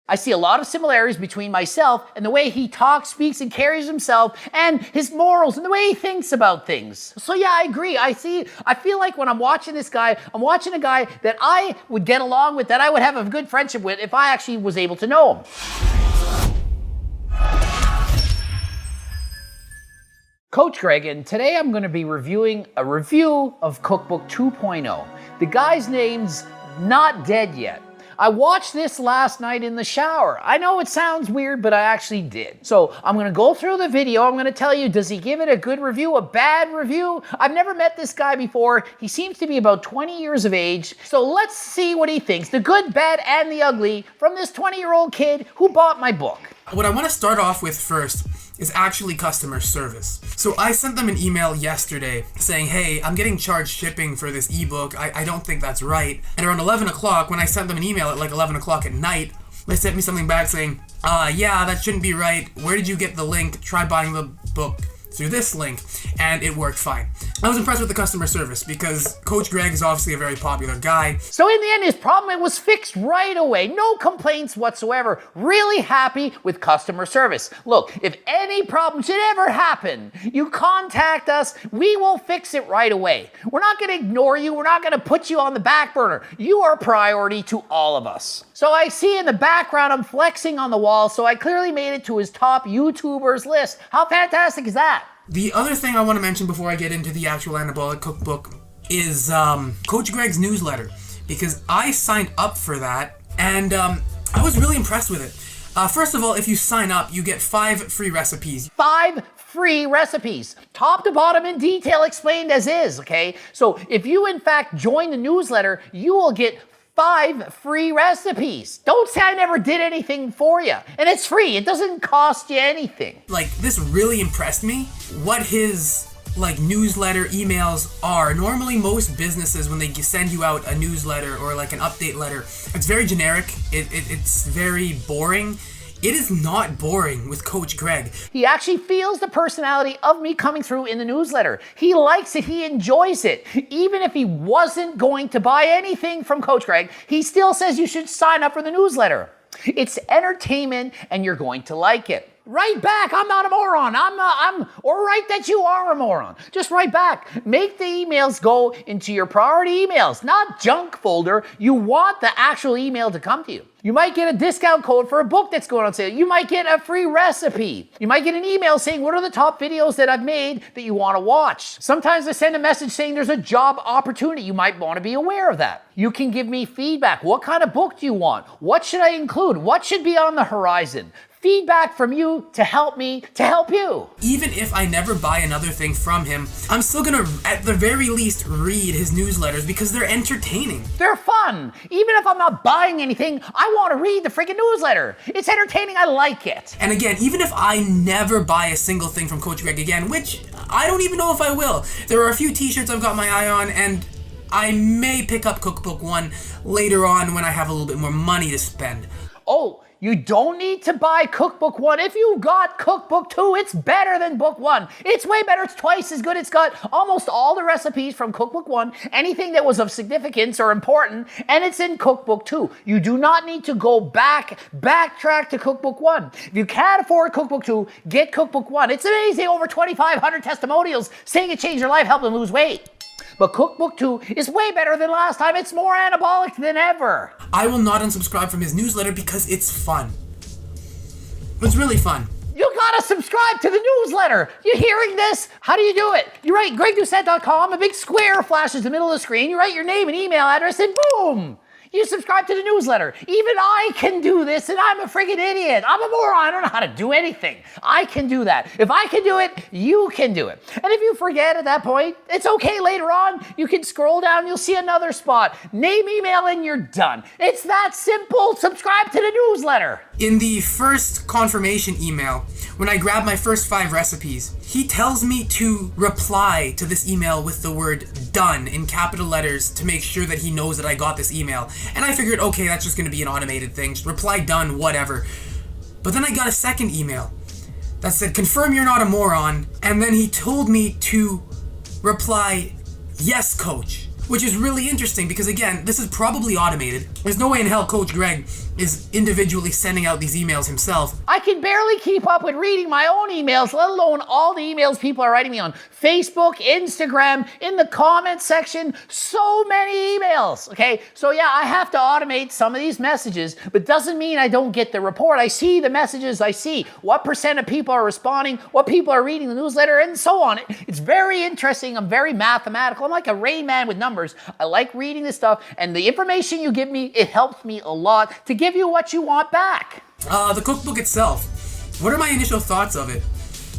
I see a lot of similarities between myself and the way he talks, speaks, and carries himself, and his morals, and the way he thinks about things. So yeah, I agree. I feel like when I'm watching this guy, I'm watching a guy that I would get along with, that I would have a good friendship with if I actually was able to know him. Coach Greg, and today I'm going to be reviewing a review of Cookbook 2.0. The guy's name's not dead yet. I watched this last night in the shower. I know it sounds weird, but I actually did. So I'm gonna go through the video. I'm gonna tell you, does he give it a good review, a bad review? I've never met this guy before. He seems to be about 20 years of age. So let's see what he thinks, the good, bad, and the ugly, from this 20-year-old kid who bought my book. What I want to start off with first is actually customer service. So I sent them an email yesterday saying, hey, I'm getting charged shipping for this ebook. I don't think that's right. And around 11 o'clock, when I sent them an email at like 11 o'clock at night, they sent me something back saying, yeah, that shouldn't be right. Where did you get the link? Try buying the book through this link. And it worked fine. I was impressed with the customer service because Coach Greg is obviously a very popular guy. So in the end, his problem, it was fixed right away. No complaints whatsoever. Really happy with customer service. Look, if any problem should ever happen, you contact us. We will fix it right away. We're not going to ignore you. We're not going to put you on the back burner. You are a priority to all of us. So I see in the background, I'm flexing on the wall, so I clearly made it to his top YouTubers list. How fantastic is that? The other thing I want to mention before I get into the actual Anabolic Cookbook is Coach Greg's newsletter, because I signed up for that and I was really impressed with it. First of all, if you sign up, you get 5 free recipes. 5 free recipes, top to bottom in detail, explained as is, okay? So if you in fact join the newsletter, you will get 5 free recipes. Don't say I never did anything for you. And it's free. It doesn't cost you anything. Like, this really impressed me. What his newsletter emails are. Normally most businesses, when they send you out a newsletter or like an update letter, it's very generic. It's very boring. It is not boring with Coach Greg. He actually feels the personality of me coming through in the newsletter. He likes it. He enjoys it. Even if he wasn't going to buy anything from Coach Greg, he still says you should sign up for the newsletter. It's entertainment and you're going to like it. Write back, I'm not a moron. Or write that you are a moron. Just write back. Make the emails go into your priority emails, not junk folder. You want the actual email to come to you. You might get a discount code for a book that's going on sale. You might get a free recipe. You might get an email saying, what are the top videos that I've made that you want to watch? Sometimes I send a message saying there's a job opportunity. You might want to be aware of that. You can give me feedback. What kind of book do you want? What should I include? What should be on the horizon? Feedback from you to help me to help you. Even if I never buy another thing from him, I'm still gonna, at the very least, read his newsletters because they're entertaining. They're fun. Even if I'm not buying anything, I want to read the freaking newsletter. It's entertaining. I like it. And again, even if I never buy a single thing from Coach Greg again, which I don't even know if I will, there are a few t-shirts I've got my eye on, and I may pick up Cookbook 1 later on when I have a little bit more money to spend. Oh, you don't need to buy Cookbook 1. If you got Cookbook 2, it's better than Book 1. It's way better. It's twice as good. It's got almost all the recipes from Cookbook 1, anything that was of significance or important, and it's in Cookbook 2. You do not need to go backtrack to Cookbook 1. If you can't afford Cookbook 2, get Cookbook 1. It's amazing. Over 2,500 testimonials saying it changed your life, helped them lose weight. But Cookbook 2 is way better than last time. It's more anabolic than ever. I will not unsubscribe from his newsletter because it's fun. It's really fun. You gotta subscribe to the newsletter. You hearing this? How do you do it? You write gregdoucette.com, a big square flashes in the middle of the screen. You write your name and email address and boom! You subscribe to the newsletter. Even I can do this, and I'm a friggin' idiot. I'm a moron. I don't know how to do anything. I can do that. If I can do it, you can do it. And if you forget at that point, it's okay later on. You can scroll down, you'll see another spot. Name, email, and you're done. It's that simple. Subscribe to the newsletter. In the first confirmation email, when I grab my first 5 recipes, he tells me to reply to this email with the word done in capital letters to make sure that he knows that I got this email. And I figured, okay, that's just gonna be an automated thing. Just reply done, whatever. But then I got a second email that said, confirm you're not a moron. And then he told me to reply, yes, coach. which is really interesting because, again, this is probably automated. There's no way in hell Coach Greg is individually sending out these emails himself. I can barely keep up with reading my own emails, let alone all the emails people are writing me on Facebook, Instagram, in the comment section. So many emails, okay? So yeah, I have to automate some of these messages, but doesn't mean I don't get the report. I see the messages, I see what % of people are responding, what people are reading the newsletter, and so on. It's very interesting. I'm very mathematical. I'm like a Rain Man with numbers. I like reading this stuff, and the information you give me, it helps me a lot to give you what you want back. The cookbook itself. What are my initial thoughts of it?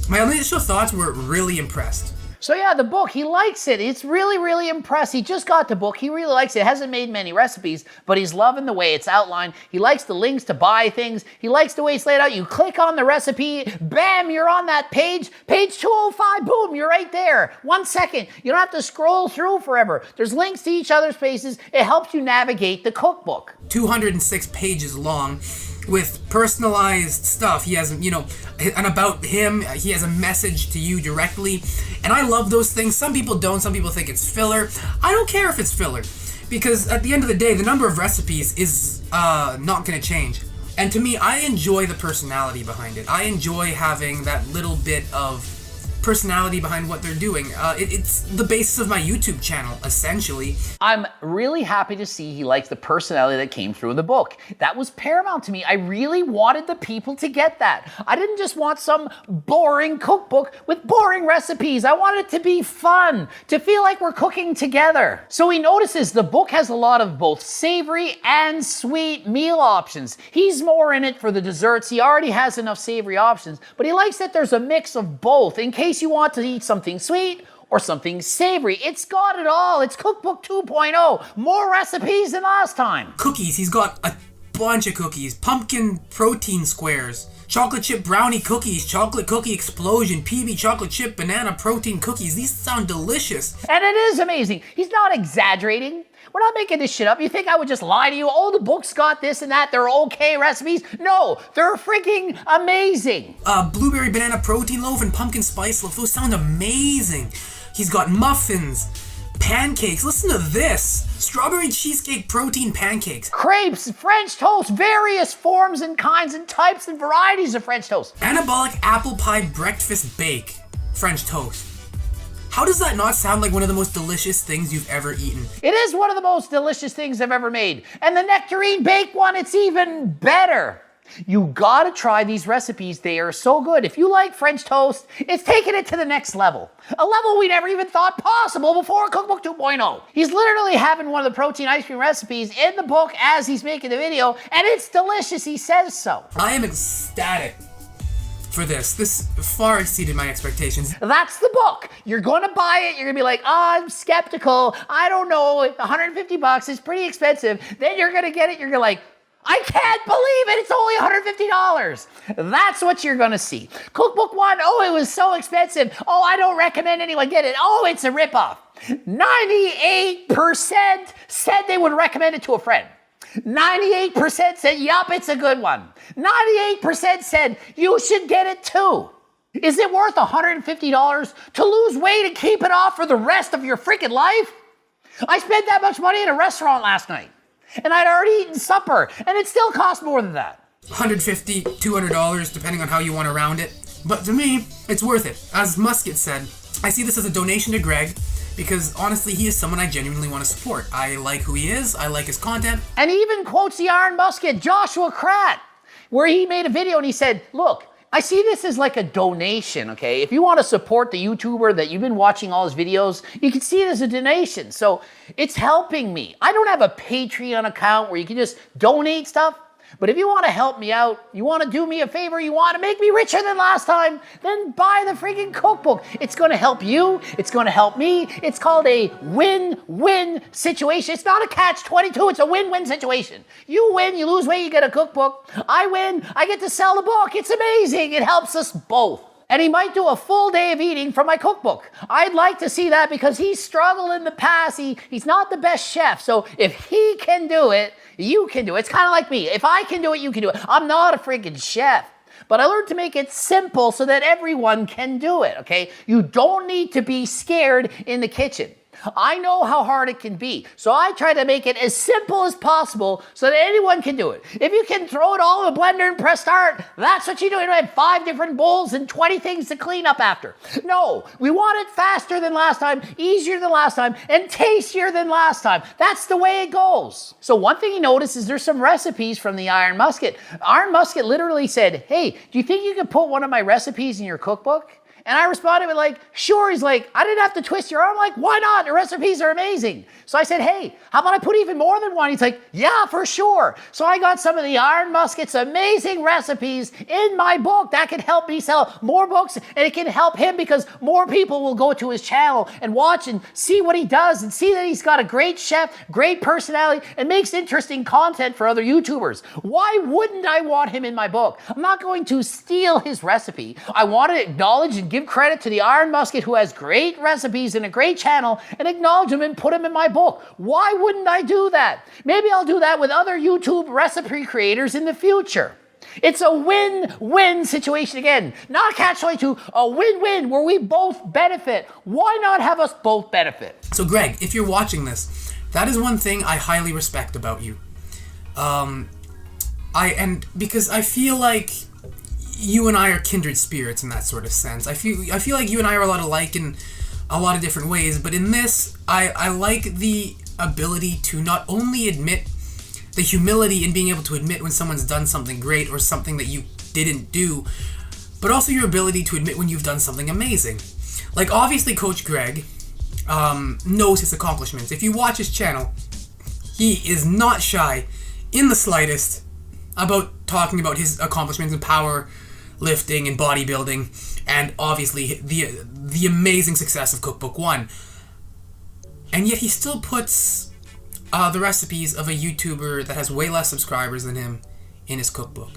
My initial thoughts were really impressed. So yeah, the book, he likes it. It's really, really impressed. He just got the book. He really likes it. Hasn't made many recipes, but he's loving the way it's outlined. He likes the links to buy things. He likes the way it's laid out. You click on the recipe, bam, you're on that page. Page 205, boom, you're right there. 1 second. You don't have to scroll through forever. There's links to each other's pages. It helps you navigate the cookbook. 206 pages long with personalized stuff. He has, and about him, he has a message to you directly. And I love those things. Some people don't. Some people think it's filler. I don't care if it's filler because at the end of the day, the number of recipes is not going to change. And to me, I enjoy the personality behind it. I enjoy having that little bit of personality behind what they're doing. It's the basis of my YouTube channel, essentially. I'm really happy to see he likes the personality that came through in the book. That was paramount to me. I really wanted the people to get that. I didn't just want some boring cookbook with boring recipes. I wanted it to be fun, to feel like we're cooking together. So he notices the book has a lot of both savory and sweet meal options. He's more in it for the desserts. He already has enough savory options, but he likes that there's a mix of both in case you want to eat something sweet or something savory. It's got it all. It's Cookbook 2.0. More recipes than last time. Cookies. He's got a bunch of cookies. Pumpkin protein squares. Chocolate chip brownie cookies. Chocolate cookie explosion. PB chocolate chip banana protein cookies. These sound delicious. And it is amazing. He's not exaggerating. We're not making this shit up. You think I would just lie to you? Oh, the book's got this and that. They're okay recipes. No, they're freaking amazing. Blueberry banana protein loaf and pumpkin spice loaf. Those sound amazing. He's got muffins, pancakes. Listen to this. Strawberry cheesecake protein pancakes. Crepes, French toast, various forms and kinds and types and varieties of French toast. Anabolic apple pie breakfast bake. French toast. How does that not sound like one of the most delicious things you've ever eaten? It is one of the most delicious things I've ever made. And the nectarine bake one, it's even better. You gotta try these recipes. They are so good. If you like French toast, it's taking it to the next level. A level we never even thought possible before Cookbook 2.0. He's literally having one of the protein ice cream recipes in the book as he's making the video, and it's delicious. He says so. I am ecstatic for this. This far exceeded my expectations. That's the book. You're going to buy it. You're going to be like, I'm skeptical. I don't know. $150 is pretty expensive. Then you're going to get it. You're going to like, I can't believe it. It's only $150. That's what you're going to see. Cookbook 1, oh, it was so expensive. Oh, I don't recommend anyone get it. Oh, it's a ripoff. 98% said they would recommend it to a friend. 98% said, yup, it's a good one. 98% said, you should get it too. Is it worth $150 to lose weight and keep it off for the rest of your freaking life? I spent that much money in a restaurant last night, and I'd already eaten supper, and it still cost more than that. $150, $200, depending on how you want to round it. But to me, it's worth it. As Musket said, I see this as a donation to Greg, because honestly, he is someone I genuinely want to support. I like who he is, I like his content. And he even quotes the Iron Musket, Joshua Kratt, where he made a video and he said, look, I see this as like a donation, okay? If you want to support the YouTuber that you've been watching all his videos, you can see it as a donation. So it's helping me. I don't have a Patreon account where you can just donate stuff. But if you want to help me out, you want to do me a favor, you want to make me richer than last time, then buy the freaking cookbook. It's going to help you. It's going to help me. It's called a win-win situation. It's not a catch-22. It's a win-win situation. You win, you lose weight, you get a cookbook. I win, I get to sell the book. It's amazing. It helps us both. And he might do a full day of eating from my cookbook. I'd like to see that because he's struggled in the past. He's not the best chef. So if he can do it, you can do it. It's kind of like me. If I can do it, you can do it. I'm not a freaking chef. But I learned to make it simple so that everyone can do it, okay? You don't need to be scared in the kitchen. I know how hard it can be. So I try to make it as simple as possible so that anyone can do it. If you can throw it all in a blender and press start, that's what you do. You don't have 5 different bowls and 20 things to clean up after. No, we want it faster than last time, easier than last time, and tastier than last time. That's the way it goes. So one thing you notice is there's some recipes from the Iron Musket. Iron Musket literally said, hey, do you think you could put one of my recipes in your cookbook? And I responded with like, sure. He's like, I didn't have to twist your arm. I'm like, why not? The recipes are amazing. So I said, hey, how about I put even more than one? He's like, yeah, for sure. So I got some of the Iron Musket's amazing recipes in my book. That can help me sell more books, and it can help him because more people will go to his channel and watch and see what he does and see that he's got a great chef, great personality, and makes interesting content for other YouTubers. Why wouldn't I want him in my book? I'm not going to steal his recipe. I want to acknowledge and give credit to the Iron Musket, who has great recipes and a great channel, and acknowledge him and put him in my book. Why wouldn't I do that? Maybe I'll do that with other YouTube recipe creators in the future. It's a win-win situation again. Not a catch-22, a win-win where we both benefit. Why not have us both benefit? So Greg, if you're watching this, that is one thing I highly respect about you. Because I feel like you and I are kindred spirits in that sort of sense. I feel like you and I are a lot alike in a lot of different ways, but in this, I like the ability to not only admit the humility in being able to admit when someone's done something great or something that you didn't do, but also your ability to admit when you've done something amazing. Like, obviously, Coach Greg knows his accomplishments. If you watch his channel, he is not shy in the slightest about talking about his accomplishments in powerlifting and bodybuilding, and obviously the amazing success of Cookbook 1. And yet he still puts the recipes of a YouTuber that has way less subscribers than him in his cookbook.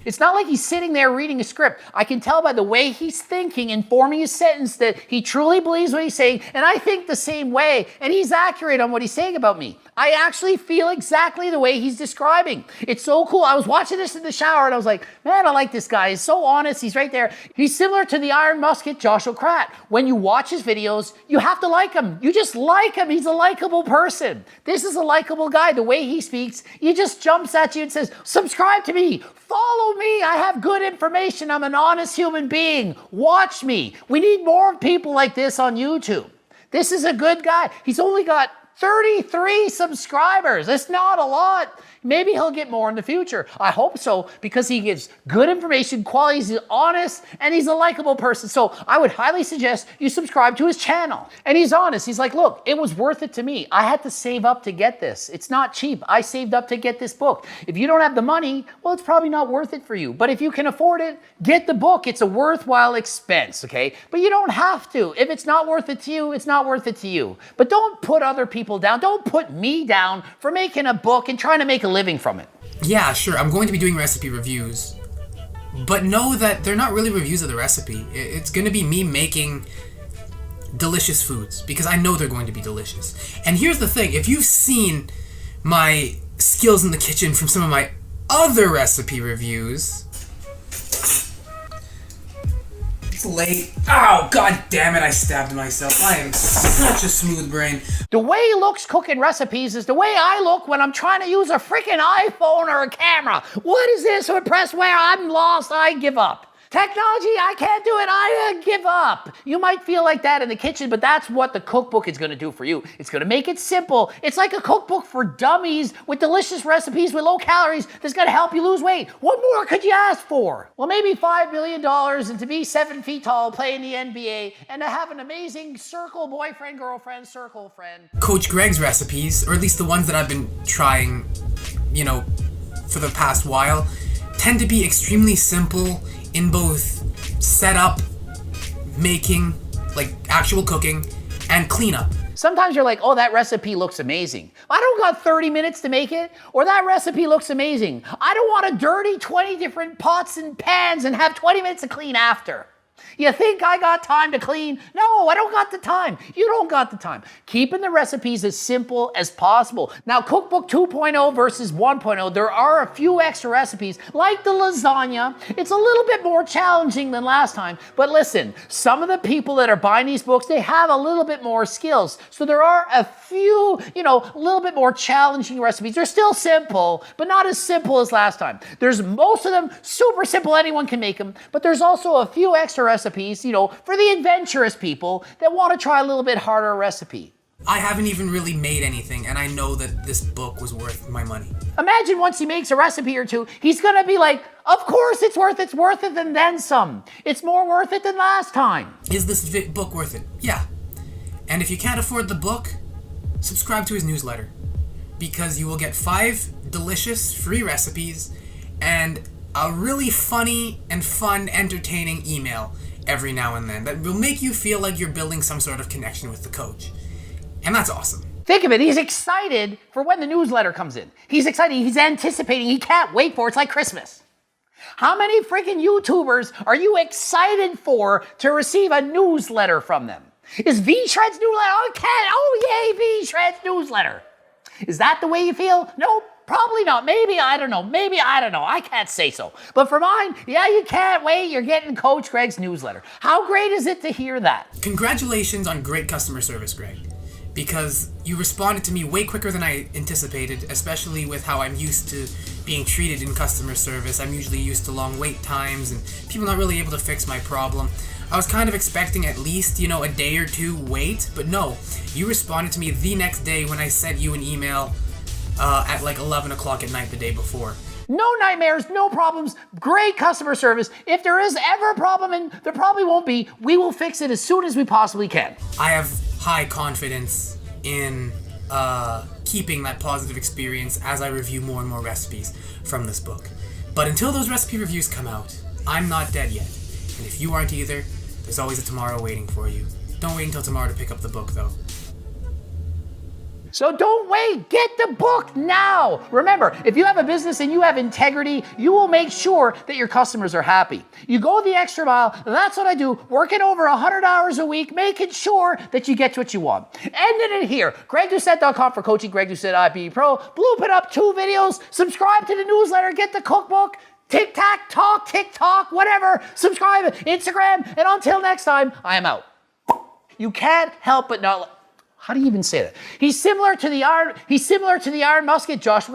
It's not like he's sitting there reading a script. I can tell by the way he's thinking and forming his sentence that he truly believes what he's saying, and I think the same way, and he's accurate on what he's saying about me. I actually feel exactly the way he's describing. It's so cool. I was watching this in the shower, and I was like, man, I like this guy. He's so honest. He's right there. He's similar to the Iron Musket, Josh O'Krat. When you watch his videos, you have to like him. You just like him. He's a likable person. This is a likable guy. The way he speaks, he just jumps at you and says, subscribe to me. Follow me. I have good information. I'm an honest human being. Watch me. We need more people like this on YouTube. This is a good guy. He's only got 33 subscribers. It's not a lot. Maybe he'll get more in the future. I hope so, because he gives good information, quality, he's honest, and he's a likable person. So I would highly suggest you subscribe to his channel. And he's honest. He's like, look, it was worth it to me. I had to save up to get this. It's not cheap. I saved up to get this book. If you don't have the money, well, it's probably not worth it for you. But if you can afford it, get the book. It's a worthwhile expense, okay? But you don't have to. If it's not worth it to you, it's not worth it to you. But don't put other people down. Don't put me down for making a book and trying to make a living from it. Yeah, sure, I'm going to be doing recipe reviews, but know that they're not really reviews of the recipe. It's going to be me making delicious foods, because I know they're going to be delicious. And here's the thing, if you've seen my skills in the kitchen from some of my other recipe reviews... Late. Oh, god damn it, I stabbed myself. I am such a smooth brain. The way he looks cooking recipes is the way I look when I'm trying to use a freaking iPhone or a camera. What is this? Or press where? I'm lost. I give up. Technology, I can't do it. I give up. You might feel like that in the kitchen, but that's what the cookbook is going to do for you. It's going to make it simple. It's like a cookbook for dummies with delicious recipes with low calories that's going to help you lose weight. What more could you ask for? Well, maybe $5 million and to be 7 feet tall, play in the NBA, and to have an amazing circle boyfriend, girlfriend, circle friend. Coach Greg's recipes, or at least the ones that I've been trying, for the past while, tend to be extremely simple in both setup, making, like actual cooking, and cleanup. Sometimes you're like, oh, that recipe looks amazing. I don't got 30 minutes to make it, or that recipe looks amazing. I don't want to dirty 20 different pots and pans and have 20 minutes to clean after. You think I got time to clean? No, I don't got the time. You don't got the time. Keeping the recipes as simple as possible. Now, Cookbook 2.0 versus 1.0, there are a few extra recipes, like the lasagna. It's a little bit more challenging than last time, but listen, some of the people that are buying these books, they have a little bit more skills. So there are a few, a little bit more challenging recipes. They're still simple, but not as simple as last time. There's most of them super simple, anyone can make them, but there's also a few extra recipes, for the adventurous people that want to try a little bit harder recipe. I haven't even really made anything, and I know that this book was worth my money. Imagine once he makes a recipe or two, he's going to be like, of course it's worth it and then some. It's more worth it than last time. Is this book worth it? Yeah. And if you can't afford the book, subscribe to his newsletter, because you will get 5 delicious free recipes and a really funny and fun, entertaining email every now and then that will make you feel like you're building some sort of connection with the coach. And that's awesome. Think of it, he's excited for when the newsletter comes in. He's excited, he's anticipating, he can't wait for it. It's like Christmas. How many freaking YouTubers are you excited for to receive a newsletter from them? Is V-Shred's newsletter? Oh, yay, V-Shred's newsletter. Is that the way you feel? No, probably not. Maybe, I don't know. I can't say so. But for mine, yeah, you can't wait. You're getting Coach Greg's newsletter. How great is it to hear that? Congratulations on great customer service, Greg, because you responded to me way quicker than I anticipated, especially with how I'm used to being treated in customer service. I'm usually used to long wait times and people not really able to fix my problem. I was kind of expecting at least, a day or two wait, but no, you responded to me the next day when I sent you an email at like 11 o'clock at night the day before. No nightmares, no problems, great customer service. If there is ever a problem, and there probably won't be, we will fix it as soon as we possibly can. I have high confidence in keeping that positive experience as I review more and more recipes from this book. But until those recipe reviews come out, I'm not dead yet. And if you aren't either, there's always a tomorrow waiting for you. Don't wait until tomorrow to pick up the book, though. So don't wait, get the book now. Remember, if you have a business and you have integrity, you will make sure that your customers are happy. You go the extra mile, that's what I do, working over 100 hours a week, making sure that you get what you want. Ending it here, GregDoucette.com for coaching, Greg Doucette IPE Pro. Bloop it up 2 videos, subscribe to the newsletter, get the cookbook, TikTok, whatever, subscribe, Instagram, and until next time, I am out. You can't help but not... How do you even say that? He's similar to the Iron Musket, Josh.